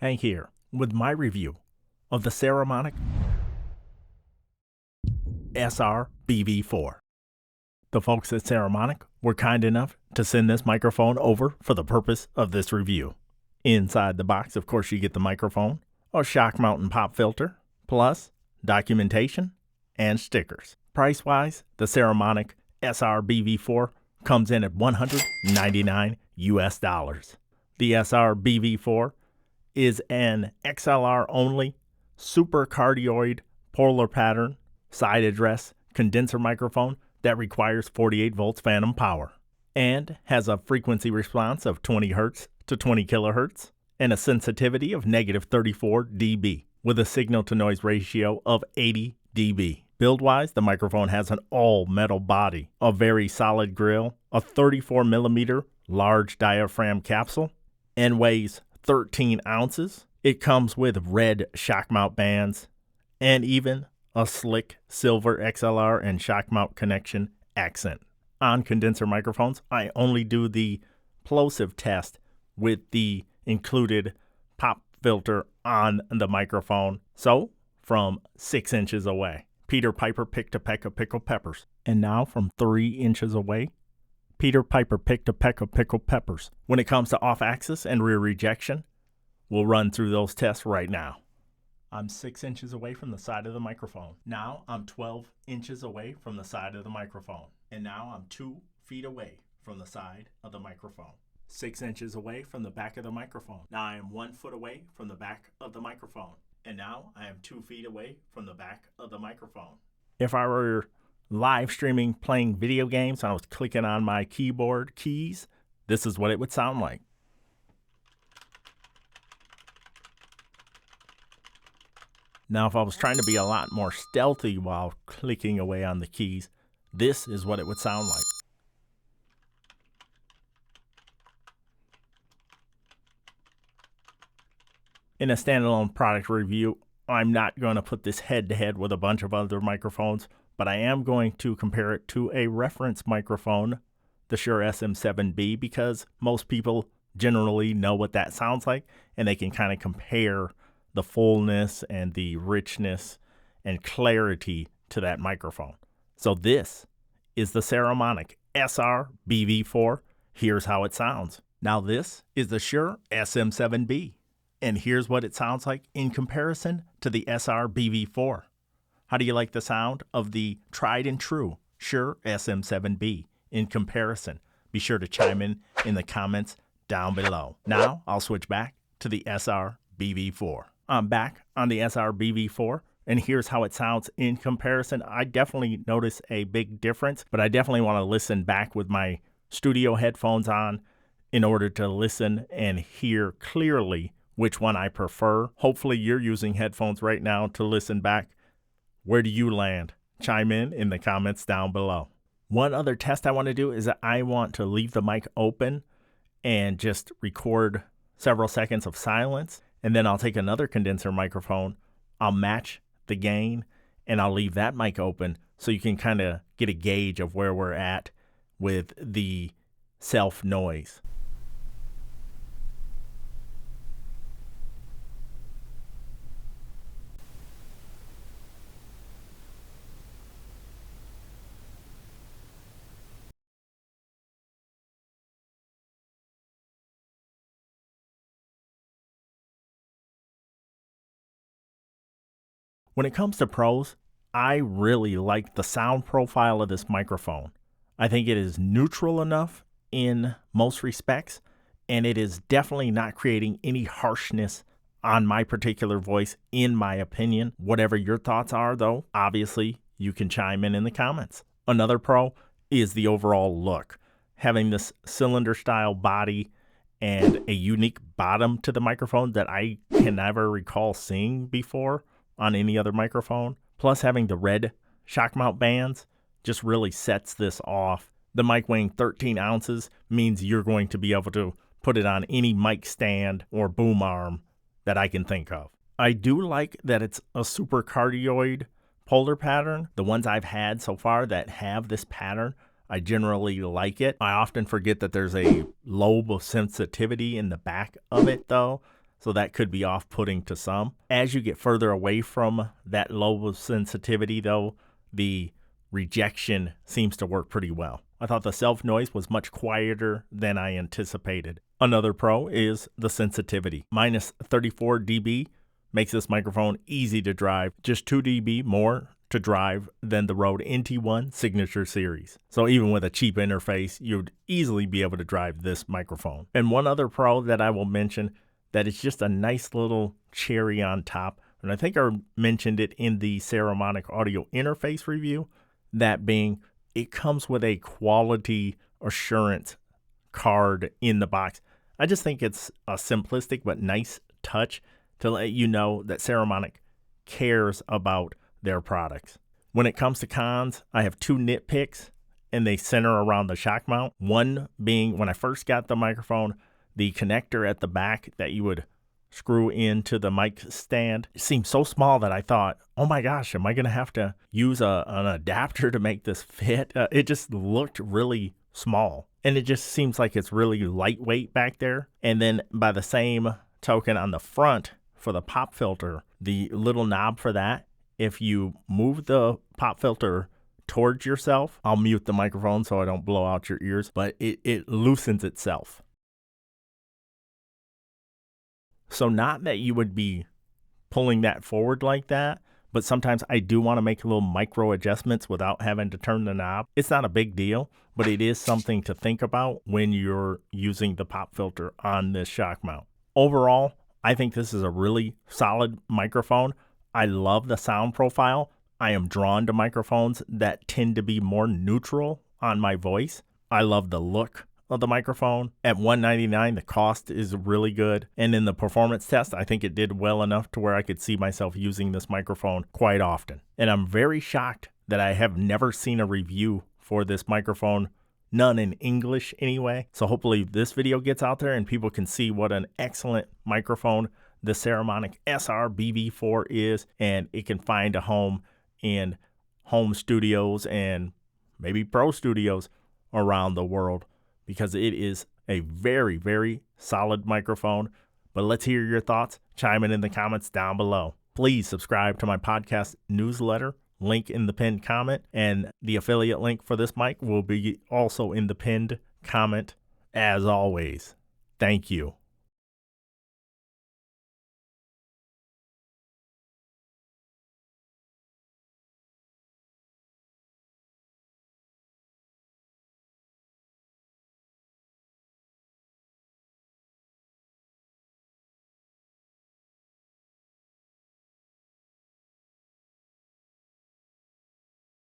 Hank here with my review of the Saramonic SR-BV4. The folks at Saramonic were kind enough to send this microphone over for the purpose of this review. Inside the box, of course, you get the microphone, a shock mount and pop filter, plus documentation and stickers. Price-wise, the Saramonic SR-BV4 comes in at $199 US. The SR-BV4 is an XLR only super cardioid polar pattern side address condenser microphone that requires 48 volts phantom power and has a frequency response of 20 Hz to 20 kHz and a sensitivity of -34 dB with a signal to noise ratio of 80 dB. Build-wise, the microphone has an all-metal body, a very solid grill, a 34mm large diaphragm capsule, and weighs 13 ounces. It comes with red shock mount bands and even a slick silver XLR and shock mount connection accent. On condenser microphones, I only do the Plosive test with the included pop filter on the microphone. So, from 6 inches away, Peter Piper picked a peck of pickled peppers. And now from 3 inches away, Peter Piper picked a peck of pickled peppers. When it comes to off-axis and rear rejection, we'll run through those tests right now. I'm 6 inches away from the side of the microphone. Now I'm 12 inches away from the side of the microphone. And now I'm 2 feet away from the side of the microphone. 6 inches away from the back of the microphone. Now I am 1 foot away from the back of the microphone. And now I am 2 feet away from the back of the microphone. If I were live streaming playing video games and I was clicking on my keyboard keys, this is what it would sound like. Now, if I was trying to be a lot more stealthy while clicking away on the keys, this is what it would sound like. In a standalone product review, I'm not going to put this head-to-head with a bunch of other microphones, but I am going to compare it to a reference microphone, the Shure SM7B, because most people generally know what that sounds like, and they can kind of compare the fullness and the richness and clarity to that microphone. So this is the Saramonic SR-BV4. Here's how it sounds. Now this is the Shure SM7B, and here's what it sounds like in comparison to the SR-BV4. How do you like the sound of the tried and true Shure SM7B in comparison? Be sure to chime in the comments down below. Now I'll switch back to the SR-BV4. I'm back on the SR-BV4, and here's how it sounds in comparison. I definitely notice a big difference, but I definitely want to listen back with my studio headphones on in order to listen and hear clearly which one I prefer. Hopefully you're using headphones right now to listen back. Where do you land? Chime in the comments down below. One other test I want to do is that I want to leave the mic open and just record several seconds of silence. And then I'll take another condenser microphone, I'll match the gain, and I'll leave that mic open so you can kind of get a gauge of where we're at with the self noise. When it comes to pros, I really like the sound profile of this microphone. I think it is neutral enough in most respects, and it is definitely not creating any harshness on my particular voice, in my opinion. Whatever your thoughts are, though, obviously you can chime in the comments. Another pro is the overall look. Having this cylinder-style body and a unique bottom to the microphone that I can never recall seeing before on any other microphone, plus having the red shock mount bands just really sets this off. The mic weighing 13 ounces means you're going to be able to put it on any mic stand or boom arm that I can think of. I do like that it's a super cardioid polar pattern. The ones I've had so far that have this pattern, I generally like it. I often forget that there's a lobe of sensitivity in the back of it though. so that could be off-putting to some. As you get further away from that low sensitivity though, the rejection seems to work pretty well. I thought the self-noise was much quieter than I anticipated. Another pro is the sensitivity. Minus 34 dB makes this microphone easy to drive, just 2 dB more to drive than the Rode NT1 Signature Series. So even with a cheap interface, you'd easily be able to drive this microphone. And one other pro that I will mention that is just a nice little cherry on top, and I think I mentioned it in the Saramonic audio interface review, that being it comes with a quality assurance card in the box. I just think it's a simplistic but nice touch to let you know that Saramonic cares about their products. When it comes to cons, I have 2 nitpicks, and they center around the shock mount. One being, when I first got the microphone, the connector at the back that you would screw into the mic stand seemed so small that I thought, oh my gosh, am I going to have to use an adapter to make this fit? It just looked really small, and it just seems like it's really lightweight back there. And then by the same token, on the front for the pop filter, the little knob for that, if you move the pop filter towards yourself, I'll mute the microphone so I don't blow out your ears, but it loosens itself. So not that you would be pulling that forward like that, but sometimes I do want to make little micro adjustments without having to turn the knob. It's not a big deal, but it is something to think about when you're using the pop filter on this shock mount. Overall, I think this is a really solid microphone. I love the sound profile. I am drawn to microphones that tend to be more neutral on my voice. I love the look of the microphone. At $199, the cost is really good. And in the performance test, I think it did well enough to where I could see myself using this microphone quite often. And I'm very shocked that I have never seen a review for this microphone, none in English anyway. So hopefully this video gets out there and people can see what an excellent microphone the Saramonic SR-BV4 is, and it can find a home in home studios and maybe pro studios around the world, because it is a very, very solid microphone. But let's hear your thoughts. Chime in the comments down below. Please subscribe to my podcast newsletter, link in the pinned comment, and the affiliate link for this mic will be also in the pinned comment as always. Thank you.